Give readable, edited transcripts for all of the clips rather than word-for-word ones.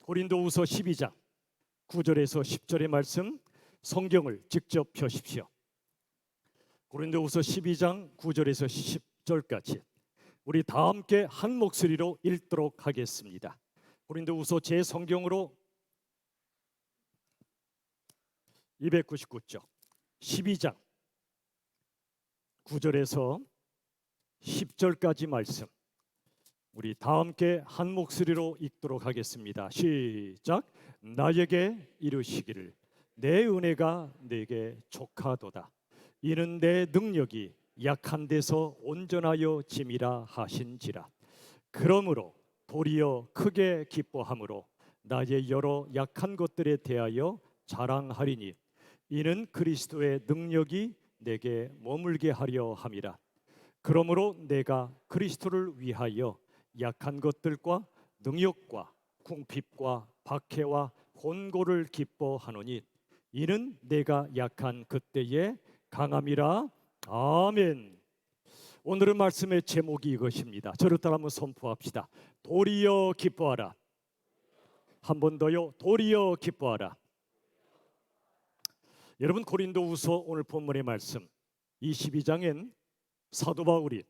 고린도후서 12장 9절에서 10절의 말씀 성경을 직접 펴십시오. 고린도후서 12장 9절에서 10절까지 우리 다 함께 한 목소리로 읽도록 하겠습니다. 고린도후서 제 성경으로 299쪽 12장 9절에서 10절까지 말씀 우리 다 함께 한 목소리로 읽도록 하겠습니다. 시작. 나에게 이르시기를 내 은혜가 내게 족하도다. 이는 내 능력이 약한 데서 온전하여 짐이라 하신지라. 그러므로 도리어 크게 기뻐함으로 나의 여러 약한 것들에 대하여 자랑하리니 이는 그리스도의 능력이 내게 머물게 하려 함이라. 그러므로 내가 그리스도를 위하여 약한 것들과 능욕과 궁핍과 박해와 곤고를 기뻐하노니 이는 내가 약한 그때의 강함이라. 아멘. 오늘의 말씀의 제목이 이것입니다. 저를 따라 한번 선포합시다. 도리어 기뻐하라. 한 번 더요. 도리어 기뻐하라. 여러분, 고린도후서 오늘 본문의 말씀 22장엔 사도 바울이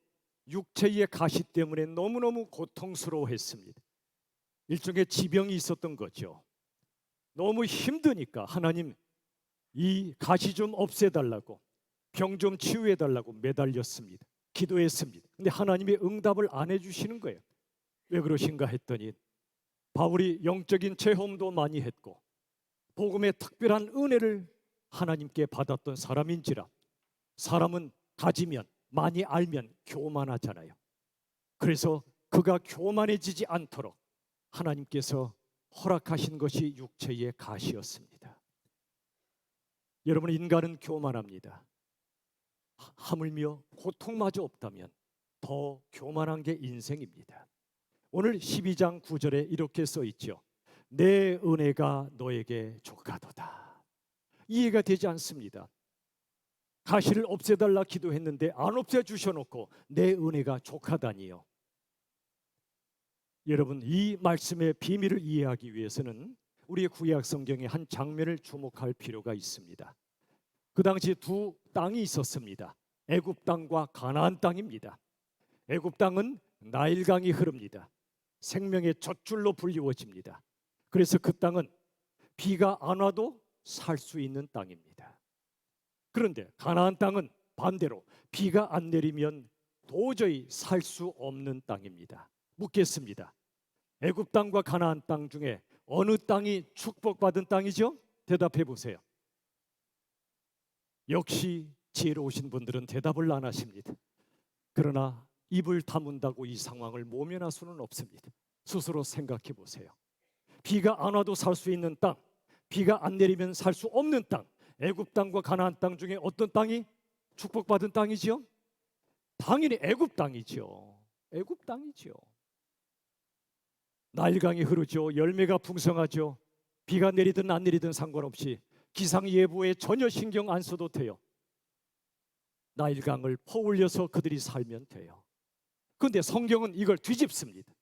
육체의 가시 때문에 너무너무 고통스러워했습니다. 일종의 지병이 있었던 거죠. 너무 힘드니까 하나님 이 가시 좀 없애달라고, 병 좀 치유해달라고 매달렸습니다. 기도했습니다. 근데 하나님이 응답을 안 해주시는 거예요. 왜 그러신가 했더니 바울이 영적인 체험도 많이 했고 복음의 특별한 은혜를 하나님께 받았던 사람인지라. 사람은 가지면, 많이 알면 교만하잖아요. 그래서 그가 교만해지지 않도록 하나님께서 허락하신 것이 육체의 가시였습니다. 여러분, 인간은 교만합니다. 하물며 고통마저 없다면 더 교만한 게 인생입니다. 오늘 12장 9절에 이렇게 써 있죠. 내 은혜가 너에게 족하도다. 이해가 되지 않습니다. 가시를 없애달라 기도했는데 안 없애주셔놓고 내 은혜가 족하다니요. 여러분, 이 말씀의 비밀을 이해하기 위해서는 우리의 구약 성경의 한 장면을 주목할 필요가 있습니다. 그 당시 두 땅이 있었습니다. 애굽 땅과 가나안 땅입니다. 애굽 땅은 나일강이 흐릅니다. 생명의 젖줄로 불리워집니다. 그래서 그 땅은 비가 안 와도 살 수 있는 땅입니다. 그런데 가나안 땅은 반대로 비가 안 내리면 도저히 살 수 없는 땅입니다. 묻겠습니다. 애굽 땅과 가나안 땅 중에 어느 땅이 축복받은 땅이죠? 대답해 보세요. 역시 지혜로우신 분들은 대답을 안 하십니다. 그러나 입을 다문다고 이 상황을 모면할 수는 없습니다. 스스로 생각해 보세요. 비가 안 와도 살 수 있는 땅, 비가 안 내리면 살 수 없는 땅, 애굽 땅과 가나안 땅 중에 어떤 땅이 축복받은 땅이지요? 당연히 애굽 땅이죠. 애굽 땅이죠. 나일강이 흐르죠. 열매가 풍성하죠. 비가 내리든 안 내리든 상관없이 기상예보에 전혀 신경 안 써도 돼요. 나일강을 퍼올려서 그들이 살면 돼요. 그런데 성경은 이걸 뒤집습니다.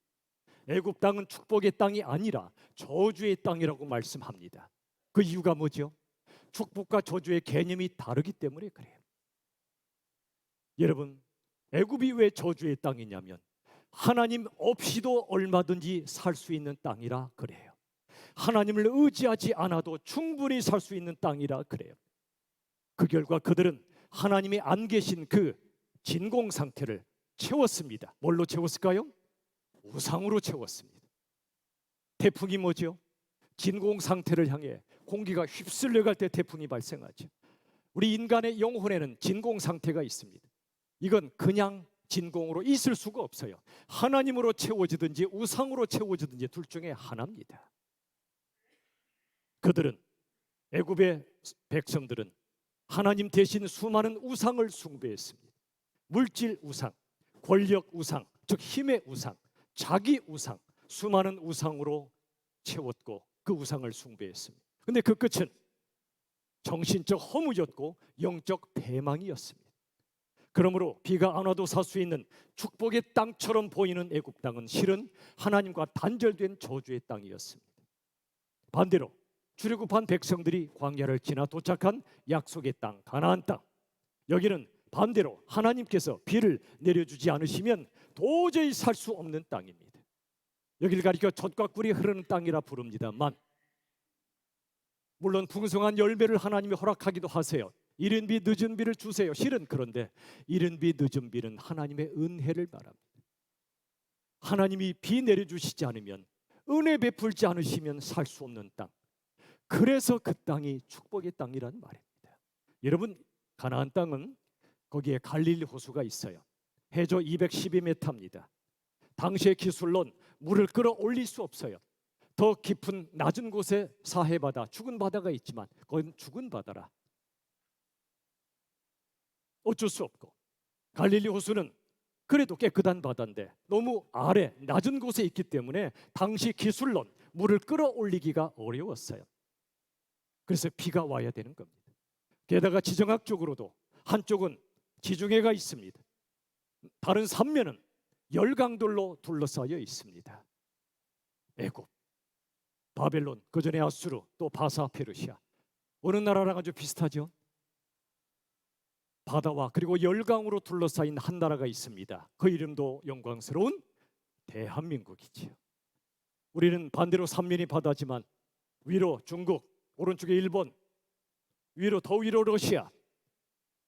애굽 땅은 축복의 땅이 아니라 저주의 땅이라고 말씀합니다. 그 이유가 뭐죠? 축복과 저주의 개념이 다르기 때문에 그래요. 여러분, 애굽이 왜 저주의 땅이냐면 하나님 없이도 얼마든지 살 수 있는 땅이라 그래요. 하나님을 의지하지 않아도 충분히 살 수 있는 땅이라 그래요. 그 결과 그들은 하나님이 안 계신 그 진공 상태를 채웠습니다. 뭘로 채웠을까요? 우상으로 채웠습니다. 태풍이 뭐죠? 진공 상태를 향해 공기가 휩쓸려 갈 때 태풍이 발생하죠. 우리 인간의 영혼에는 진공 상태가 있습니다. 이건 그냥 진공으로 있을 수가 없어요. 하나님으로 채워지든지 우상으로 채워지든지 둘 중에 하나입니다. 그들은, 애굽의 백성들은 하나님 대신 수많은 우상을 숭배했습니다. 물질 우상, 권력 우상, 즉 힘의 우상, 자기 우상, 수많은 우상으로 채웠고 그 우상을 숭배했습니다. 근데 그 끝은 정신적 허무였고 영적 패망이었습니다. 그러므로 비가 안 와도 살 수 있는 축복의 땅처럼 보이는 애굽 땅은 실은 하나님과 단절된 저주의 땅이었습니다. 반대로 출애굽한 백성들이 광야를 지나 도착한 약속의 땅 가나안 땅, 여기는 반대로 하나님께서 비를 내려주지 않으시면 도저히 살 수 없는 땅입니다. 여기를 가리켜 젖과 꿀이 흐르는 땅이라 부릅니다만, 물론 풍성한 열매를 하나님이 허락하기도 하세요. 이른 비 늦은 비를 주세요. 실은 그런데 이른 비 늦은 비는 하나님의 은혜를 말합니다. 하나님이 비 내려주시지 않으면, 은혜 베풀지 않으시면 살 수 없는 땅, 그래서 그 땅이 축복의 땅이라는 말입니다. 여러분, 가나안 땅은 거기에 갈릴리 호수가 있어요. 해저 212m입니다. 당시의 기술론 물을 끌어올릴 수 없어요. 더 깊은 낮은 곳에 사해바다, 죽은 바다가 있지만 그건 죽은 바다라 어쩔 수 없고, 갈릴리 호수는 그래도 깨끗한 바다인데 너무 아래 낮은 곳에 있기 때문에 당시 기술론 물을 끌어올리기가 어려웠어요. 그래서 비가 와야 되는 겁니다. 게다가 지정학적으로도 한쪽은 지중해가 있습니다. 다른 삼면은 열강들로 둘러싸여 있습니다. 애굽, 바벨론, 그전에 아수르, 또 바사, 페르시아, 어느 나라랑 아주 비슷하죠? 바다와 그리고 열강으로 둘러싸인 한 나라가 있습니다. 그 이름도 영광스러운 대한민국이지요. 우리는 반대로 삼면이 바다지만 위로 중국, 오른쪽에 일본, 위로 더 위로 러시아,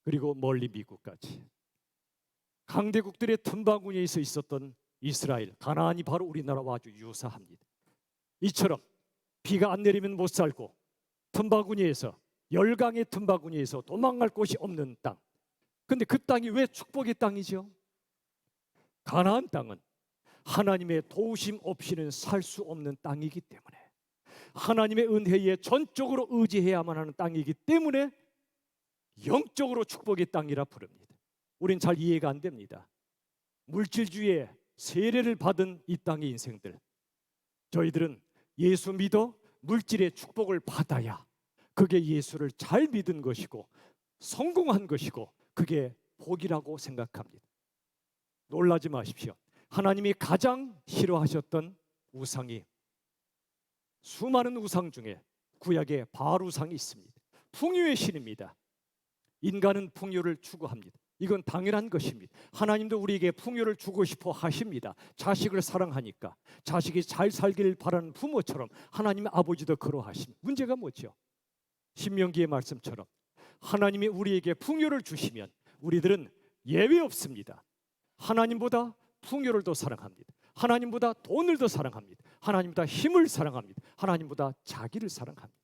그리고 멀리 미국까지 강대국들의 틈바구니에서 있었던 이스라엘, 가나안이 바로 우리나라와 아주 유사합니다. 이처럼 비가 안 내리면 못 살고 틈바구니에서, 열강의 틈바구니에서 도망갈 곳이 없는 땅. 근데 그 땅이 왜 축복의 땅이죠? 가나안 땅은 하나님의 도우심 없이는 살 수 없는 땅이기 때문에, 하나님의 은혜에 전적으로 의지해야만 하는 땅이기 때문에 영적으로 축복의 땅이라 부릅니다. 우린 잘 이해가 안 됩니다. 물질주의의 세례를 받은 이 땅의 인생들, 저희들은 예수 믿어 물질의 축복을 받아야 그게 예수를 잘 믿은 것이고 성공한 것이고 그게 복이라고 생각합니다. 놀라지 마십시오. 하나님이 가장 싫어하셨던 우상이, 수많은 우상 중에 구약에 바알 우상이 있습니다. 풍요의 신입니다. 인간은 풍요를 추구합니다. 이건 당연한 것입니다. 하나님도 우리에게 풍요를 주고 싶어 하십니다. 자식을 사랑하니까, 자식이 잘 살기를 바라는 부모처럼 하나님의 아버지도 그러하십니다. 문제가 뭐죠? 신명기의 말씀처럼 하나님이 우리에게 풍요를 주시면 우리들은 예외 없습니다. 하나님보다 풍요를 더 사랑합니다. 하나님보다 돈을 더 사랑합니다. 하나님보다 힘을 사랑합니다. 하나님보다 자기를 사랑합니다.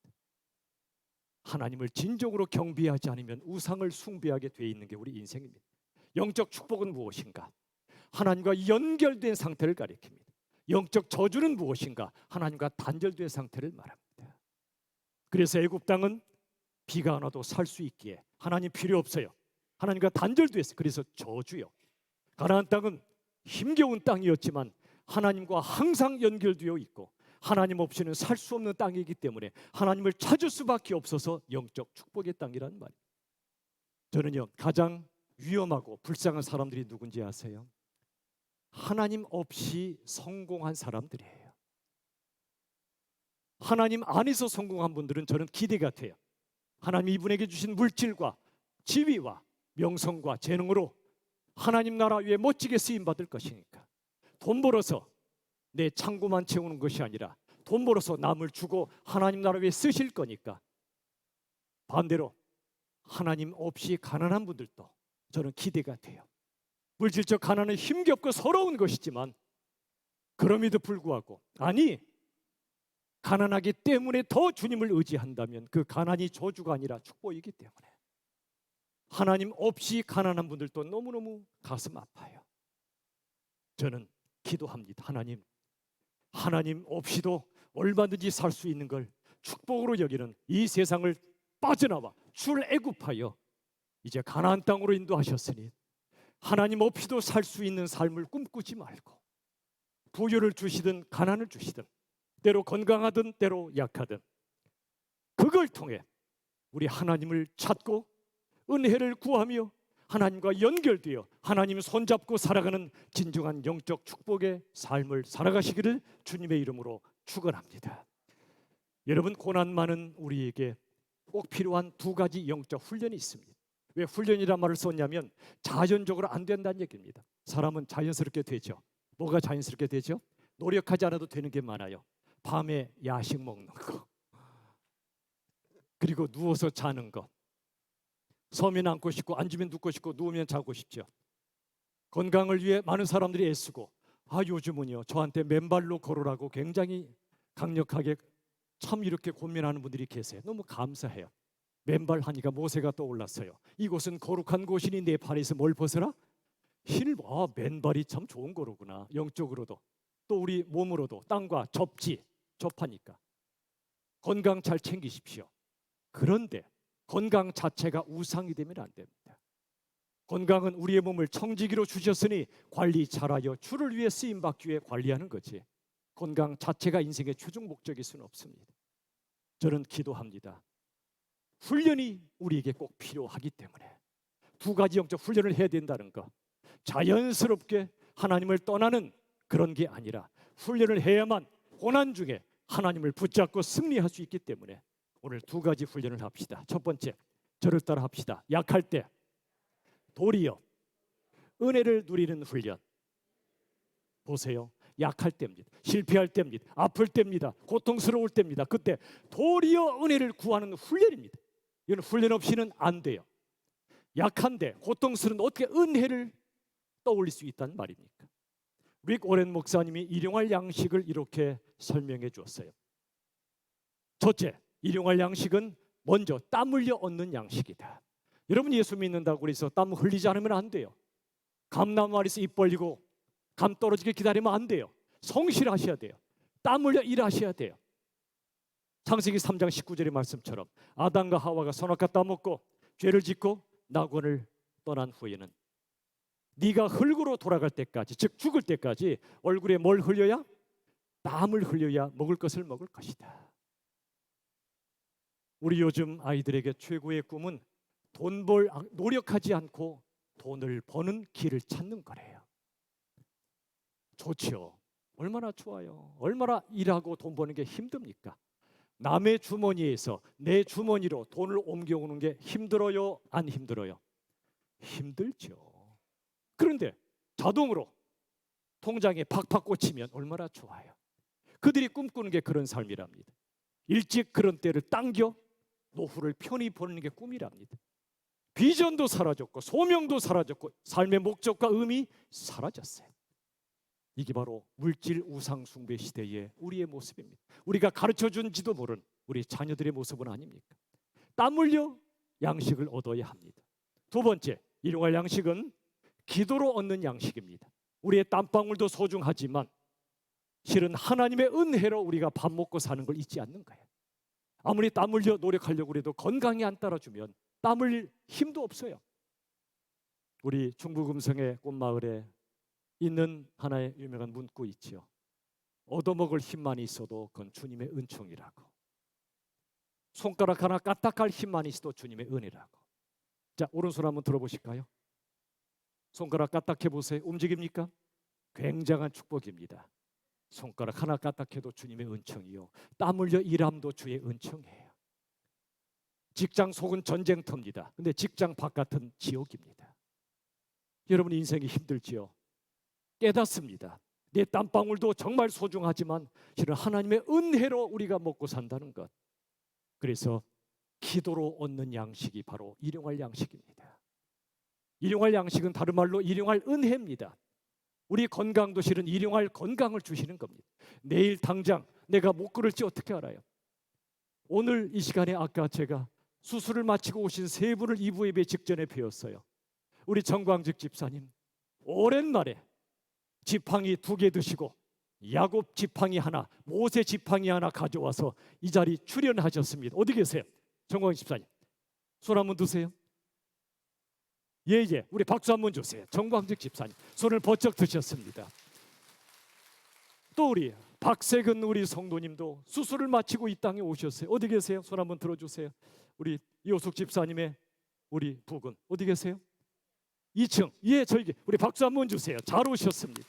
하나님을 진정으로 경배하지 않으면 우상을 숭배하게 돼 있는 게 우리 인생입니다. 영적 축복은 무엇인가? 하나님과 연결된 상태를 가리킵니다. 영적 저주는 무엇인가? 하나님과 단절된 상태를 말합니다. 그래서 애굽 땅은 비가 안 와도 살 수 있기에 하나님 필요 없어요. 하나님과 단절됐어요. 그래서 저주요. 가나안 땅은 힘겨운 땅이었지만 하나님과 항상 연결되어 있고 하나님 없이는 살 수 없는 땅이기 때문에 하나님을 찾을 수밖에 없어서 영적 축복의 땅이라는 말이에요. 저는요, 가장 위험하고 불쌍한 사람들이 누군지 아세요? 하나님 없이 성공한 사람들이에요. 하나님 안에서 성공한 분들은 저는 기대가 돼요. 하나님이 이분에게 주신 물질과 지위와 명성과 재능으로 하나님 나라 위에 멋지게 쓰임받을 것이니까, 돈 벌어서 내 창고만 채우는 것이 아니라 돈 벌어서 남을 주고 하나님 나라 위에 쓰실 거니까. 반대로 하나님 없이 가난한 분들도 저는 기대가 돼요. 물질적 가난은 힘겹고 서러운 것이지만 그럼에도 불구하고, 아니, 가난하기 때문에 더 주님을 의지한다면 그 가난이 저주가 아니라 축복이기 때문에 하나님 없이 가난한 분들도 너무너무 가슴 아파요. 저는 기도합니다. 하나님 없이도 얼마든지 살 수 있는 걸 축복으로 여기는 이 세상을 빠져나와 출애굽하여 이제 가나안 땅으로 인도하셨으니 하나님 없이도 살 수 있는 삶을 꿈꾸지 말고 부여를 주시든 가난을 주시든 때로 건강하든 때로 약하든 그걸 통해 우리 하나님을 찾고 은혜를 구하며 하나님과 연결되어 하나님 손잡고 살아가는 진정한 영적 축복의 삶을 살아가시기를 주님의 이름으로 축원합니다. 여러분, 고난 많은 우리에게 꼭 필요한 두 가지 영적 훈련이 있습니다. 왜 훈련이란 말을 썼냐면 자연적으로 안 된다는 얘기입니다. 사람은 자연스럽게 되죠. 뭐가 자연스럽게 되죠? 노력하지 않아도 되는 게 많아요. 밤에 야식 먹는 거, 그리고 누워서 자는 거. 서면 앉고 싶고 앉으면 눕고 싶고 누우면 자고 싶죠. 건강을 위해 많은 사람들이 애쓰고, 요즘은요 저한테 맨발로 걸으라고 굉장히 강력하게 참 이렇게 고민하는 분들이 계세요. 너무 감사해요. 맨발 하니까 모세가 떠올랐어요. 이곳은 거룩한 곳이니 내 발에서 뭘 벗어라? 힐. 맨발이 참 좋은 거로구나. 영적으로도 또 우리 몸으로도 땅과 접하니까 건강 잘 챙기십시오. 그런데 건강 자체가 우상이 되면 안 됩니다. 건강은 우리의 몸을 청지기로 주셨으니 관리 잘하여 주를 위해 쓰임받기 위해 관리하는 거지, 건강 자체가 인생의 최종 목적일 수는 없습니다. 저는 기도합니다. 훈련이 우리에게 꼭 필요하기 때문에 두 가지 영적 훈련을 해야 된다는 거, 자연스럽게 하나님을 떠나는 그런 게 아니라 훈련을 해야만 고난 중에 하나님을 붙잡고 승리할 수 있기 때문에 오늘 두 가지 훈련을 합시다. 첫 번째, 저를 따라 합시다. 약할 때 도리어 은혜를 누리는 훈련. 보세요. 약할 때입니다. 실패할 때입니다. 아플 때입니다. 고통스러울 때입니다. 그때 도리어 은혜를 구하는 훈련입니다. 이건 훈련 없이는 안 돼요. 약한데 고통스러운 어떻게 은혜를 떠올릴 수 있다는 말입니까? 릭 오렌 목사님이 일용할 양식을 이렇게 설명해 주었어요. 첫째, 일용할 양식은 먼저 땀 흘려 얻는 양식이다. 여러분, 예수 믿는다고 그래서 땀 흘리지 않으면 안 돼요. 감나무 아래서 입 벌리고 감 떨어지게 기다리면 안 돼요. 성실하셔야 돼요. 땀 흘려 일하셔야 돼요. 창세기 3장 19절의 말씀처럼 아담과 하와가 선악과 따먹고 죄를 짓고 낙원을 떠난 후에는 네가 흙으로 돌아갈 때까지, 즉 죽을 때까지 얼굴에 뭘 흘려야? 땀을 흘려야 먹을 것을 먹을 것이다. 우리 요즘 아이들에게 최고의 꿈은 노력하지 않고 돈을 버는 길을 찾는 거래요. 좋죠. 얼마나 좋아요. 얼마나 일하고 돈 버는 게 힘듭니까? 남의 주머니에서 내 주머니로 돈을 옮겨오는 게 힘들어요? 안 힘들어요? 힘들죠. 그런데 자동으로 통장에 팍팍 꽂히면 얼마나 좋아요. 그들이 꿈꾸는 게 그런 삶이랍니다. 일찍 그런 때를 당겨 노후를 편히 보내는 게 꿈이랍니다. 비전도 사라졌고 소명도 사라졌고 삶의 목적과 의미 사라졌어요. 이게 바로 물질 우상 숭배 시대의 우리의 모습입니다. 우리가 가르쳐준지도 모르는 우리 자녀들의 모습은 아닙니까? 땀 흘려 양식을 얻어야 합니다. 두 번째, 일용할 양식은 기도로 얻는 양식입니다. 우리의 땀방울도 소중하지만 실은 하나님의 은혜로 우리가 밥 먹고 사는 걸 잊지 않는 거예요. 아무리 땀 흘려 노력하려고 해도 건강이 안 따라주면 땀 흘릴 힘도 없어요. 우리 중부 금성의 꽃마을에 있는 하나의 유명한 문구 있죠. 얻어먹을 힘만 있어도 그건 주님의 은총이라고. 손가락 하나 까딱할 힘만 있어도 주님의 은혜라고. 자, 오른손 한번 들어보실까요? 손가락 까딱해 보세요. 움직입니까? 굉장한 축복입니다. 손가락 하나 까딱해도 주님의 은총이요, 땀 흘려 일함도 주의 은총이에요. 직장 속은 전쟁터입니다. 근데 직장 바깥은 지옥입니다. 여러분, 인생이 힘들지요? 깨닫습니다. 내 땀방울도 정말 소중하지만 실은 하나님의 은혜로 우리가 먹고 산다는 것. 그래서 기도로 얻는 양식이 바로 일용할 양식입니다. 일용할 양식은 다른 말로 일용할 은혜입니다. 우리 건강도 실은 일용할 건강을 주시는 겁니다. 내일 당장 내가 못 걸을지 어떻게 알아요? 오늘 이 시간에 아까 제가 수술을 마치고 오신 세 분을 2부 예배 직전에 뵈었어요. 우리 정광직 집사님, 오랜만에 지팡이 2개 드시고 야곱 지팡이 하나, 모세 지팡이 하나 가져와서 이 자리 출연하셨습니다. 어디 계세요? 정광직 집사님, 손 한번 드세요. 예, 우리 박수 한번 주세요. 정광직 집사님 손을 번쩍 드셨습니다. 또 우리 박세근 우리 성도님도 수술을 마치고 이 땅에 오셨어요. 어디 계세요? 손 한번 들어주세요. 우리 이호숙 집사님의 우리 부군 어디 계세요? 2층. 예, 저에게 우리 박수 한번 주세요. 잘 오셨습니다.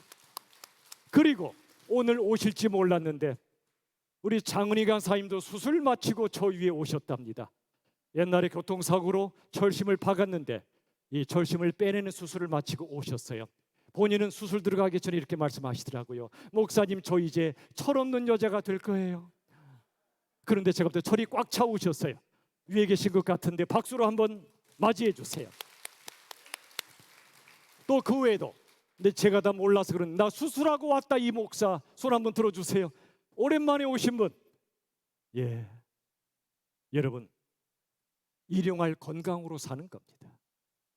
그리고 오늘 오실지 몰랐는데 우리 장은희 강사님도 수술 마치고 저 위에 오셨답니다. 옛날에 교통사고로 철심을 박았는데 이 철심을 빼내는 수술을 마치고 오셨어요. 본인은 수술 들어가기 전에 이렇게 말씀하시더라고요. 목사님, 저 이제 철없는 여자가 될 거예요. 그런데 제가 볼 때 철이 꽉 차오셨어요. 위에 계신 것 같은데 박수로 한번 맞이해 주세요. 또 그 외에도, 근데 제가 다 몰라서 그런, 나 수술하고 왔다 이 목사, 손 한번 들어주세요. 오랜만에 오신 분. 예, 여러분, 일용할 건강으로 사는 겁니다.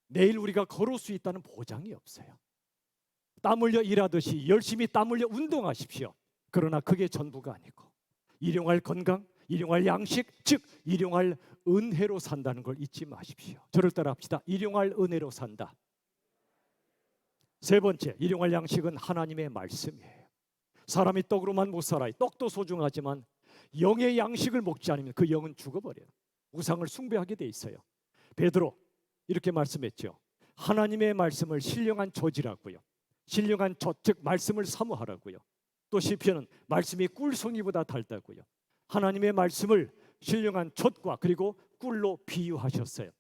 내일 우리가 걸을 수 있다는 보장이 없어요. 땀 흘려 일하듯이 열심히 땀 흘려 운동하십시오. 그러나 그게 전부가 아니고 일용할 건강, 일용할 양식, 즉 일용할 은혜로 산다는 걸 잊지 마십시오. 저를 따라 합시다. 일용할 은혜로 산다. 세 번째, 일용할 양식은 하나님의 말씀이에요. 사람이 떡으로만 못 살아요. 떡도 소중하지만 영의 양식을 먹지 않으면 그 영은 죽어버려요. 우상을 숭배하게 돼 있어요. 베드로 이렇게 말씀했죠. 하나님의 말씀을 신령한 젖이라고요. 신령한 젖, 즉 말씀을 사모하라고요. 또 시편은 말씀이 꿀송이보다 달다고요. 하나님의 말씀을 신령한 젖과 그리고 꿀로 비유하셨어요.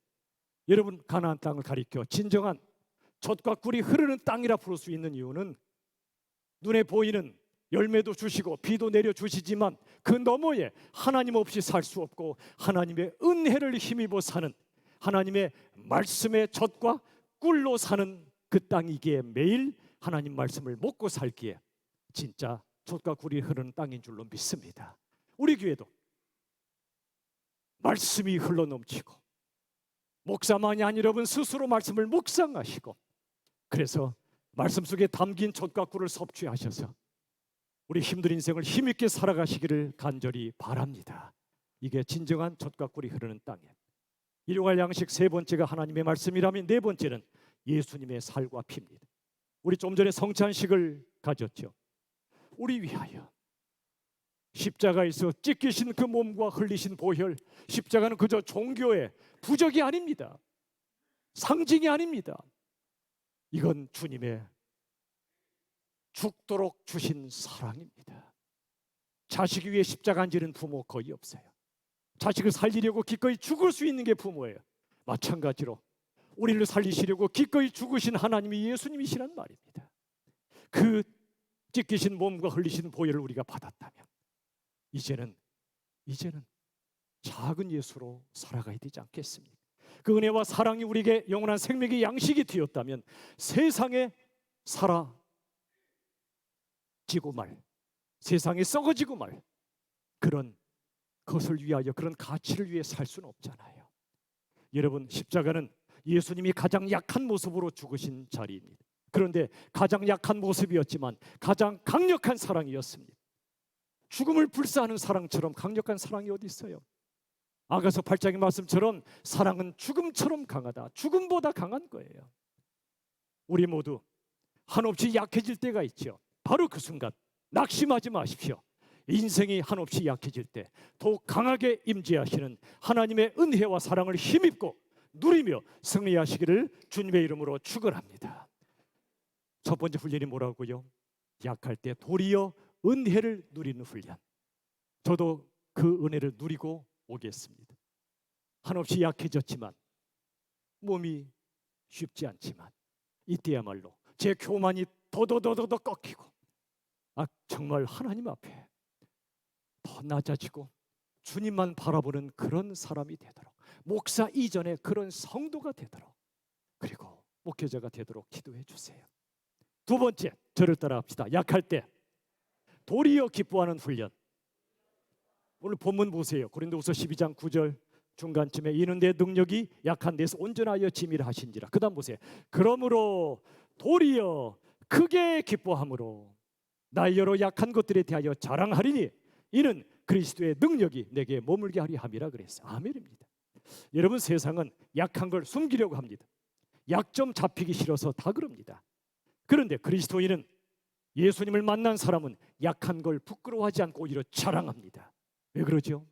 여러분, 가나안 땅을 가리켜 진정한 젖과 꿀이 흐르는 땅이라 부를 수 있는 이유는 눈에 보이는 열매도 주시고 비도 내려주시지만 그 너머에 하나님 없이 살 수 없고 하나님의 은혜를 힘입어 사는, 하나님의 말씀의 젖과 꿀로 사는 그 땅이기에 매일 하나님 말씀을 먹고 살기에 진짜 젖과 꿀이 흐르는 땅인 줄로 믿습니다. 우리 교회도 말씀이 흘러넘치고 목사만이 아니라 여러분 스스로 말씀을 묵상하시고 그래서 말씀 속에 담긴 젖과 꿀을 섭취하셔서 우리 힘든 인생을 힘있게 살아가시기를 간절히 바랍니다. 이게 진정한 젖과 꿀이 흐르는 땅이에요. 일용할 양식 세 번째가 하나님의 말씀이라면 네 번째는 예수님의 살과 피입니다. 우리 좀 전에 성찬식을 가졌죠. 우리 위하여 십자가에서 찢기신 그 몸과 흘리신 보혈, 십자가는 그저 종교의 부적이 아닙니다. 상징이 아닙니다. 이건 주님의 죽도록 주신 사랑입니다. 자식 위에 십자가 안 지는 부모 거의 없어요. 자식을 살리려고 기꺼이 죽을 수 있는 게 부모예요. 마찬가지로 우리를 살리시려고 기꺼이 죽으신 하나님이 예수님이시란 말입니다. 그 찢기신 몸과 흘리신 보혈을 우리가 받았다면 이제는 작은 예수로 살아가야 되지 않겠습니까? 그 은혜와 사랑이 우리에게 영원한 생명의 양식이 되었다면 세상에 사라지고 말, 세상에 썩어지고 말 그런 것을 위하여, 그런 가치를 위해 살 수는 없잖아요. 여러분, 십자가는 예수님이 가장 약한 모습으로 죽으신 자리입니다. 그런데 가장 약한 모습이었지만 가장 강력한 사랑이었습니다. 죽음을 불사하는 사랑처럼 강력한 사랑이 어디 있어요? 아가서 8장의 말씀처럼 사랑은 죽음처럼 강하다. 죽음보다 강한 거예요. 우리 모두 한없이 약해질 때가 있죠. 바로 그 순간 낙심하지 마십시오. 인생이 한없이 약해질 때 더욱 강하게 임재하시는 하나님의 은혜와 사랑을 힘입고 누리며 승리하시기를 주님의 이름으로 축원합니다. 첫 번째 훈련이 뭐라고요? 약할 때 도리어 은혜를 누리는 훈련. 저도 그 은혜를 누리고 오겠습니다. 한없이 약해졌지만 몸이 쉽지 않지만 이때야말로 제 교만이 더더더더 꺾이고 정말 하나님 앞에 더 낮아지고 주님만 바라보는 그런 사람이 되도록, 목사 이전에 그런 성도가 되도록, 그리고 목회자가 되도록 기도해 주세요. 두 번째, 저를 따라 합시다. 약할 때 도리어 기뻐하는 훈련. 오늘 본문 보세요. 고린도후서 12장 9절 중간쯤에 이는 내 능력이 약한 데서 온전하여 짐이라 하신지라. 그 다음 보세요. 그러므로 도리어 크게 기뻐함으로 나의 여러 약한 것들에 대하여 자랑하리니 이는 그리스도의 능력이 내게 머물게 하리 함이라 그랬어요. 아멘입니다. 여러분, 세상은 약한 걸 숨기려고 합니다. 약점 잡히기 싫어서 다 그럽니다. 그런데 그리스도인은, 예수님을 만난 사람은 약한 걸 부끄러워하지 않고 오히려 자랑합니다. 왜 그러죠?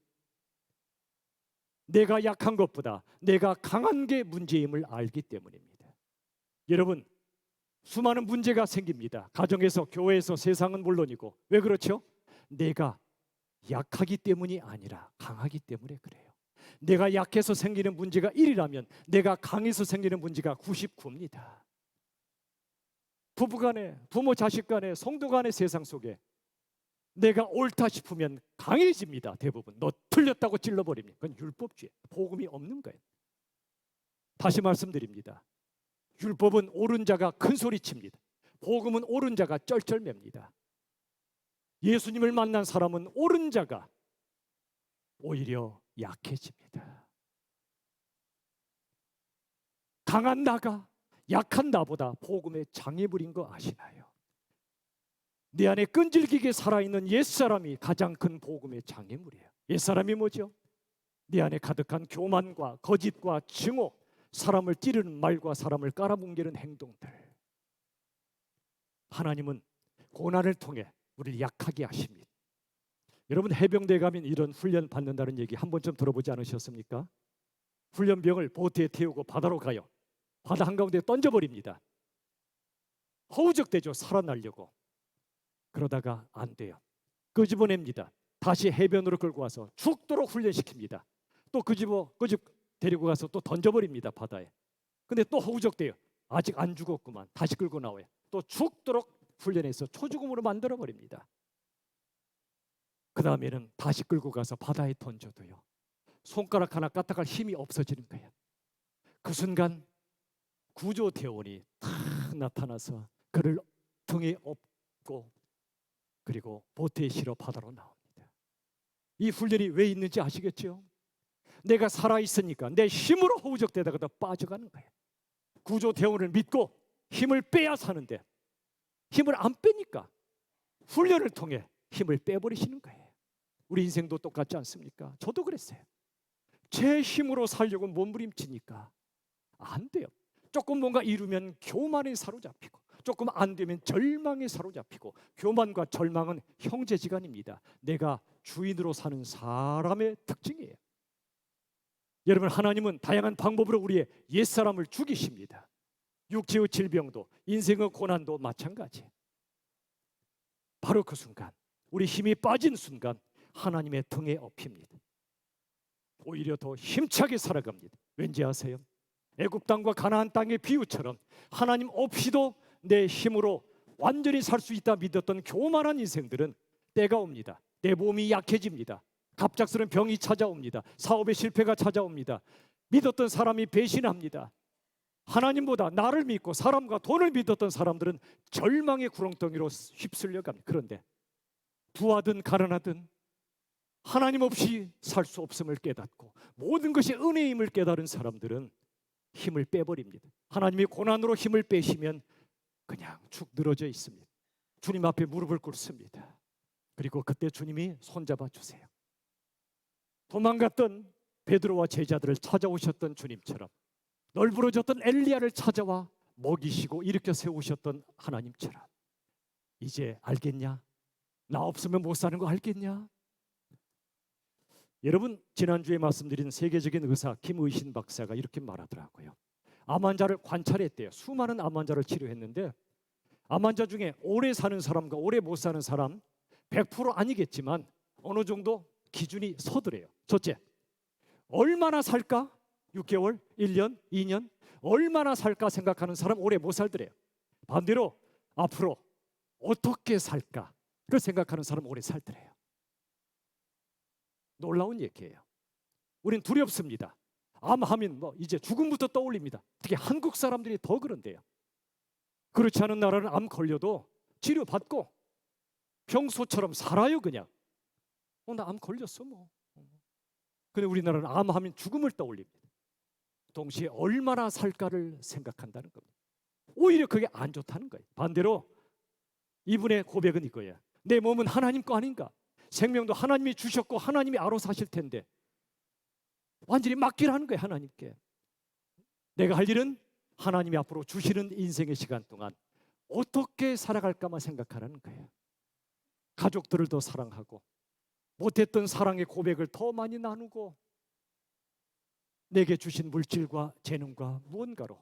내가 약한 것보다 내가 강한 게 문제임을 알기 때문입니다. 여러분, 수많은 문제가 생깁니다. 가정에서, 교회에서, 세상은 물론이고. 왜 그렇죠? 내가 약하기 때문이 아니라 강하기 때문에 그래요. 내가 약해서 생기는 문제가 1이라면 내가 강해서 생기는 문제가 99입니다. 부부간에, 부모 자식간에, 성도간의 세상 속에 내가 옳다 싶으면 강해집니다. 대부분 너 틀렸다고 찔러버립니다. 그건 율법주의, 복음이 없는 거예요. 다시 말씀드립니다. 율법은 옳은 자가 큰 소리칩니다. 복음은 옳은 자가 쩔쩔맵니다. 예수님을 만난 사람은 옳은 자가 오히려 약해집니다. 강한 나가 약한 나보다 복음의 장애물인 거 아시나요? 내 안에 끈질기게 살아있는 옛사람이 가장 큰 복음의 장애물이에요. 옛사람이 뭐죠? 내 안에 가득한 교만과 거짓과 증오, 사람을 찌르는 말과 사람을 깔아뭉개는 행동들. 하나님은 고난을 통해 우리를 약하게 하십니다. 여러분 해병대에 가면 이런 훈련 받는다는 얘기 한 번쯤 들어보지 않으셨습니까? 훈련병을 보트에 태우고 바다로 가요. 바다 한가운데 던져버립니다. 허우적대죠. 살아나려고. 그러다가 안 돼요. 끄집어냅니다. 다시 해변으로 끌고 와서 죽도록 훈련시킵니다. 또 끄집 데리고 가서 또 던져버립니다. 바다에. 근데 또 허우적대요. 아직 안 죽었구만. 다시 끌고 나와요. 또 죽도록 훈련해서 초죽음으로 만들어버립니다. 그 다음에는 다시 끌고 가서 바다에 던져도요. 손가락 하나 까딱할 힘이 없어지는 거예요. 그 순간 구조대원이 탁 나타나서 그를 등에 업고 그리고 보트에 실어 바다로 나옵니다. 이 훈련이 왜 있는지 아시겠죠? 내가 살아있으니까 내 힘으로 허우적대다가 더 빠져가는 거예요. 구조대원을 믿고 힘을 빼야 사는데 힘을 안 빼니까 훈련을 통해 힘을 빼버리시는 거예요. 우리 인생도 똑같지 않습니까? 저도 그랬어요. 제 힘으로 살려고 몸부림치니까 안 돼요. 조금 뭔가 이루면 교만에 사로잡히고 조금 안 되면 절망에 사로잡히고 교만과 절망은 형제지간입니다. 내가 주인으로 사는 사람의 특징이에요. 여러분 하나님은 다양한 방법으로 우리의 옛사람을 죽이십니다. 육체의 질병도 인생의 고난도 마찬가지. 바로 그 순간 우리 힘이 빠진 순간 하나님의 등에 업힙니다. 오히려 더 힘차게 살아갑니다. 왠지 아세요? 애굽 땅과 가나안 땅의 비유처럼 하나님 없이도 내 힘으로 완전히 살 수 있다 믿었던 교만한 인생들은 때가 옵니다. 내 몸이 약해집니다. 갑작스러운 병이 찾아옵니다. 사업의 실패가 찾아옵니다. 믿었던 사람이 배신합니다. 하나님보다 나를 믿고 사람과 돈을 믿었던 사람들은 절망의 구렁텅이로 휩쓸려 갑니다. 그런데 부하든 가난하든 하나님 없이 살 수 없음을 깨닫고 모든 것이 은혜임을 깨달은 사람들은 힘을 빼버립니다. 하나님이 고난으로 힘을 빼시면 그냥 축 늘어져 있습니다. 주님 앞에 무릎을 꿇습니다. 그리고 그때 주님이 손잡아 주세요. 도망갔던 베드로와 제자들을 찾아오셨던 주님처럼 널브러졌던 엘리야를 찾아와 먹이시고 일으켜 세우셨던 하나님처럼 이제 알겠냐? 나 없으면 못 사는 거 알겠냐? 여러분 지난주에 말씀드린 세계적인 의사 김의신 박사가 이렇게 말하더라고요. 암 환자를 관찰했대요. 수많은 암 환자를 치료했는데 암 환자 중에 오래 사는 사람과 오래 못 사는 사람 100% 아니겠지만 어느 정도 기준이 서더래요. 첫째, 얼마나 살까? 6개월, 1년, 2년 얼마나 살까 생각하는 사람 오래 못 살더래요. 반대로 앞으로 어떻게 살까? 그 생각하는 사람 오래 살더래요. 놀라운 얘기예요. 우린 두렵습니다. 암하면 뭐 이제 죽음부터 떠올립니다. 특히 한국 사람들이 더 그런데요. 그렇지 않은 나라는 암 걸려도 치료받고 평소처럼 살아요. 그냥 나 암 걸렸어 뭐. 근데 우리나라는 암하면 죽음을 떠올립니다. 동시에 얼마나 살까를 생각한다는 겁니다. 오히려 그게 안 좋다는 거예요. 반대로 이분의 고백은 이거예요. 내 몸은 하나님 거 아닌가? 생명도 하나님이 주셨고 하나님이 알아서 하실 텐데 완전히 맡기라는 거예요. 하나님께. 내가 할 일은 하나님이 앞으로 주시는 인생의 시간 동안 어떻게 살아갈까만 생각하라는 거예요. 가족들을 더 사랑하고 못했던 사랑의 고백을 더 많이 나누고 내게 주신 물질과 재능과 무언가로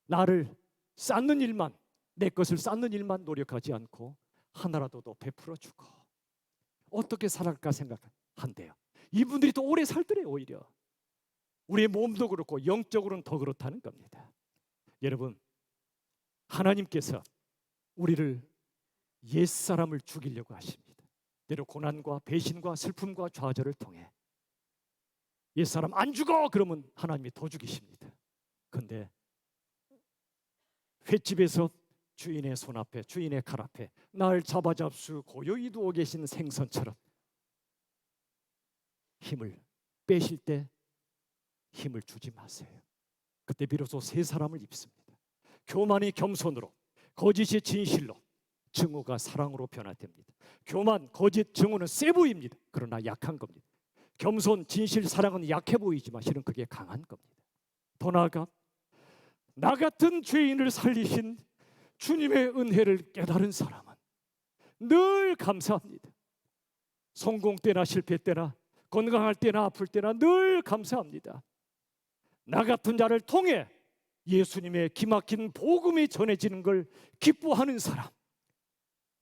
나를 쌓는 일만, 내 것을 쌓는 일만 노력하지 않고 하나라도 더 베풀어 주고 어떻게 살아갈까 생각한대요. 이분들이 또 오래 살더래요. 오히려 우리의 몸도 그렇고 영적으로는 더 그렇다는 겁니다. 여러분, 하나님께서 우리를 옛사람을 죽이려고 하십니다. 때로 고난과 배신과 슬픔과 좌절을 통해 옛사람 안 죽어! 그러면 하나님이 더 죽이십니다. 그런데 횟집에서 주인의 손 앞에, 주인의 칼 앞에 날 잡아잡수 고요히 누워 계신 생선처럼 힘을 빼실 때 힘을 주지 마세요. 그때 비로소 새 사람을 입습니다. 교만이 겸손으로, 거짓이 진실로, 증오가 사랑으로 변화됩니다. 교만, 거짓, 증오는 세 보입니다. 그러나 약한 겁니다. 겸손, 진실, 사랑은 약해 보이지만 실은 그게 강한 겁니다. 더 나아가 나 같은 죄인을 살리신 주님의 은혜를 깨달은 사람은 늘 감사합니다. 성공 때나 실패 때나 건강할 때나 아플 때나 늘 감사합니다. 나 같은 자를 통해 예수님의 기막힌 복음이 전해지는 걸 기뻐하는 사람,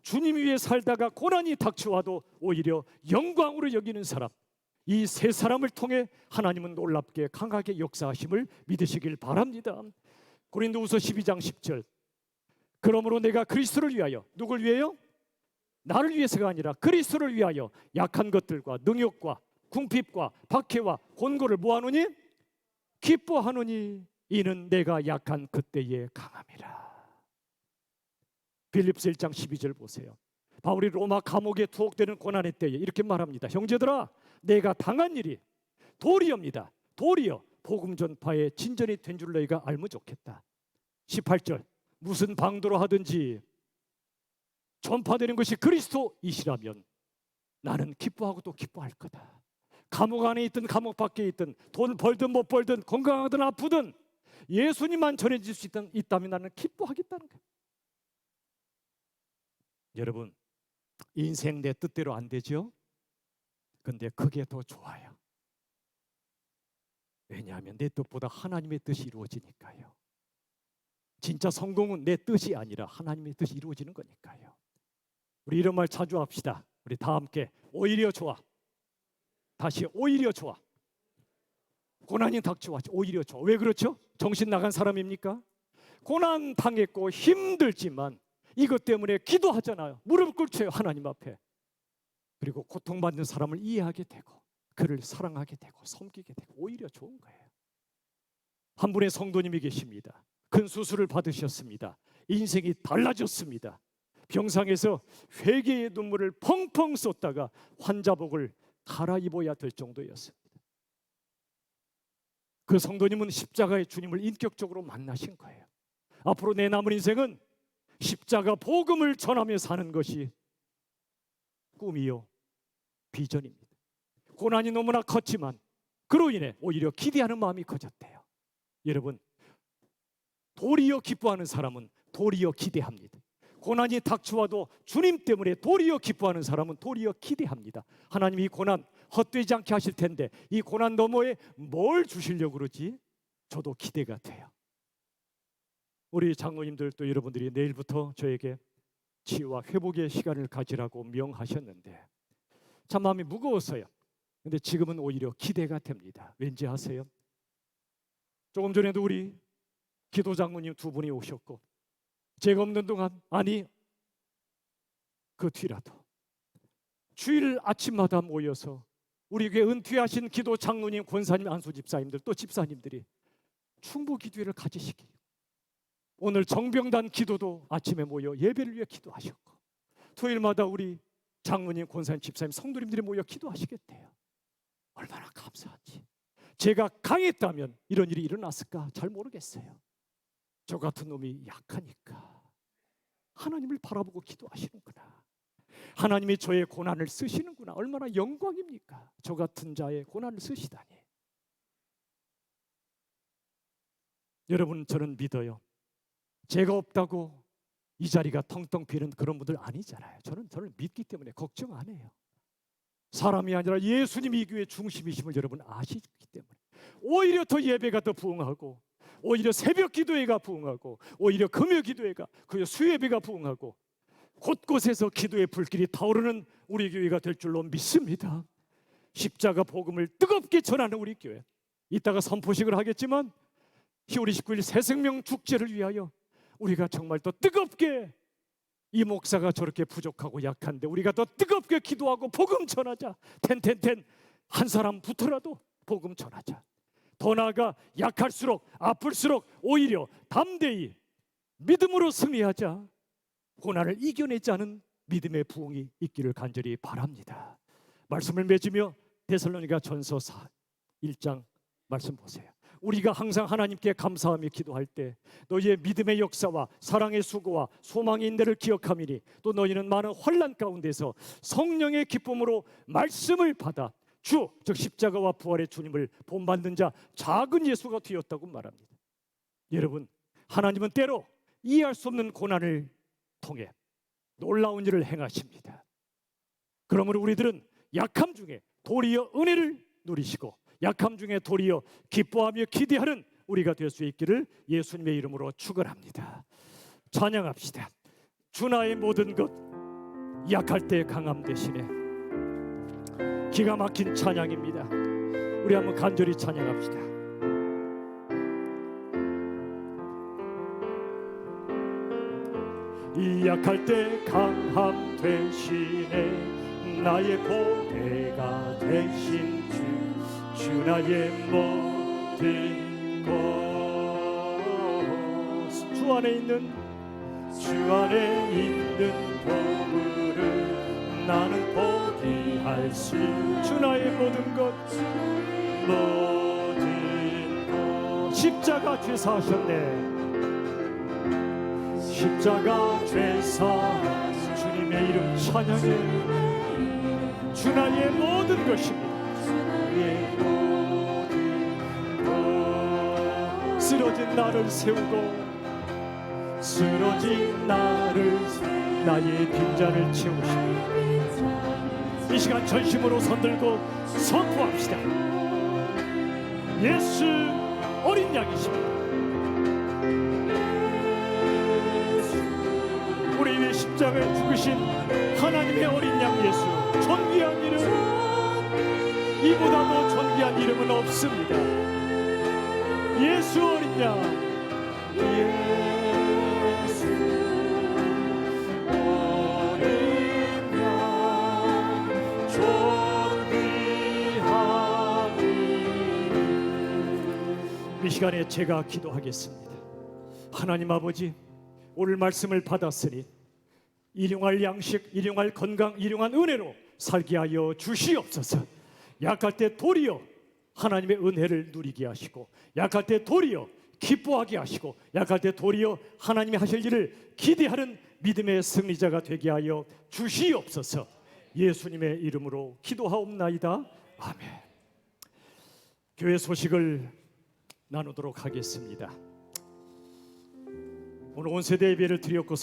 주님 위에 살다가 고난이 닥쳐와도 오히려 영광으로 여기는 사람, 이 세 사람을 통해 하나님은 놀랍게 강하게 역사하심을 믿으시길 바랍니다. 고린도후서 12장 10절, 그러므로 내가 그리스도를 위하여, 누굴 위하여? 나를 위해서가 아니라 그리스도를 위하여 약한 것들과 능욕과 궁핍과 박해와 곤고를 뭐하노니? 기뻐하노니 이는 내가 약한 그때에 강함이라. 빌립스 1장 12절 보세요. 바울이 로마 감옥에 투옥되는 고난의 때에 이렇게 말합니다. 형제들아, 내가 당한 일이 도리어입니다. 도리어 복음 전파에 진전이 된 줄 너희가 알면 좋겠다. 18절, 무슨 방도로 하든지 전파되는 것이 그리스도이시라면 나는 기뻐하고 또 기뻐할 거다. 감옥 안에 있든 감옥 밖에 있든 돈 벌든 못 벌든 건강하든 아프든 예수님만 전해질 수 있다면 나는 기뻐하겠다는 거예요. 여러분, 인생 내 뜻대로 안 되죠? 근데 그게 더 좋아요. 왜냐하면 내 뜻보다 하나님의 뜻이 이루어지니까요. 진짜 성공은 내 뜻이 아니라 하나님의 뜻이 이루어지는 거니까요. 우리 이런 말 자주 합시다. 우리 다 함께 오히려 좋아. 다시 오히려 좋아. 고난이 닥쳐와 오히려 좋아. 왜 그렇죠? 정신 나간 사람입니까? 고난 당했고 힘들지만 이것 때문에 기도하잖아요. 무릎 꿇쳐요, 하나님 앞에. 그리고 고통받는 사람을 이해하게 되고 그를 사랑하게 되고 섬기게 되고 오히려 좋은 거예요. 한 분의 성도님이 계십니다. 큰 수술을 받으셨습니다. 인생이 달라졌습니다. 병상에서 회개의 눈물을 펑펑 쏟다가 환자복을 갈아입어야 될 정도였습니다. 그 성도님은 십자가의 주님을 인격적으로 만나신 거예요. 앞으로 내 남은 인생은 십자가 복음을 전하며 사는 것이 꿈이요 비전입니다. 고난이 너무나 컸지만 그로 인해 오히려 기대하는 마음이 커졌대요. 여러분, 도리어 기뻐하는 사람은 도리어 기대합니다. 고난이 닥쳐와도 주님 때문에 도리어 기뻐하는 사람은 도리어 기대합니다. 하나님이 이 고난 헛되지 않게 하실 텐데 이 고난 너머에 뭘 주시려고 그러지? 저도 기대가 돼요. 우리 장로님들 또 여러분들이 내일부터 저에게 치유와 회복의 시간을 가지라고 명하셨는데 참 마음이 무거웠어요. 근데 지금은 오히려 기대가 됩니다. 왠지 아세요? 조금 전에도 우리 기도 장로님 두 분이 오셨고 제가 없는 동안, 아니 그 뒤라도 주일 아침마다 모여서 우리 교회 은퇴하신 기도 장로님, 권사님, 안수 집사님들 또 집사님들이 충보 기도회를 가지시기, 오늘 정병단 기도도 아침에 모여 예배를 위해 기도하셨고 토요일마다 우리 장로님, 권사님, 집사님, 성도님들이 모여 기도하시겠대요. 얼마나 감사한지. 제가 강했다면 이런 일이 일어났을까 잘 모르겠어요. 저 같은 놈이 약하니까 하나님을 바라보고 기도하시는구나. 하나님이 저의 고난을 쓰시는구나. 얼마나 영광입니까? 저 같은 자의 고난을 쓰시다니. 여러분, 저는 믿어요. 제가 없다고 이 자리가 텅텅 비는 그런 분들 아니잖아요. 저는 믿기 때문에 걱정 안 해요. 사람이 아니라 예수님이 이 교회의 중심이심을 여러분 아시기 때문에 오히려 더 예배가 더 부흥하고, 오히려 새벽 기도회가 부흥하고, 오히려 금요 기도회가, 그 수예배가 부흥하고, 곳곳에서 기도의 불길이 타오르는 우리 교회가 될 줄로 믿습니다. 십자가 복음을 뜨겁게 전하는 우리 교회. 이따가 선포식을 하겠지만 10월 29일 새생명 축제를 위하여 우리가 정말 더 뜨겁게, 이 목사가 저렇게 부족하고 약한데 우리가 더 뜨겁게 기도하고 복음 전하자. 한 사람부터라도 복음 전하자. 더 나아가 약할수록, 아플수록 오히려 담대히 믿음으로 승리하자. 고난을 이겨내자는 믿음의 부흥이 있기를 간절히 바랍니다. 말씀을 맺으며 데살로니가 전서 1장 말씀 보세요. 우리가 항상 하나님께 감사하며 기도할 때 너희의 믿음의 역사와 사랑의 수고와 소망의 인내를 기억함이니 또 너희는 많은 환난 가운데서 성령의 기쁨으로 말씀을 받아 주, 즉 십자가와 부활의 주님을 본받는 자 작은 예수가 되었다고 말합니다. 여러분, 하나님은 때로 이해할 수 없는 고난을 통해 놀라운 일을 행하십니다. 그러므로 우리들은 약함 중에 도리어 은혜를 누리시고 약함 중에 도리어 기뻐하며 기대하는 우리가 될 수 있기를 예수님의 이름으로 축원합니다. 찬양합시다. 주 나의 모든 것, 약할 때 강함 대신에. 기가 막힌 찬양입니다. 우리 한번 간절히 찬양합시다. 이 약할 때 강함 대신에 나의 보배가 되신 주 나의 모든 것. 주 안에 있는 보물을 나는 포기할 수. 주 나의 모든 것, 십자가 죄사하셨네. 십자가 죄사 주님의 이름 찬양해. 주 나의 모든 것입니다. 쓰러진 나를 세우고 쓰러진 나의 빈잔을 채우시고 이 시간 전심으로 손들고 선포합시다. 예수 어린 양이십니다. 우리 위해 십자가에 죽으신 하나님의 어린 양 예수, 존귀한 이름, 이보다도 존귀한 이름은 없습니다. 예수 어린 양, 예수 어린 양, 존귀한 이름. 이 시간에 제가 기도하겠습니다. 하나님 아버지, 오늘 말씀을 받았으니 일용할 양식, 일용할 건강, 일용한 은혜로 살게 하여 주시옵소서. 약할 때 도리어 하나님의 은혜를 누리게 하시고, 약할 때 도리어 기뻐하게 하시고, 약할 때 도리어 하나님이 하실 일을 기대하는 믿음의 승리자가 되게 하여 주시옵소서. 예수님의 이름으로 기도하옵나이다. 아멘. 교회 소식을 나누도록 하겠습니다. 오늘 온 세대 예배를 드렸고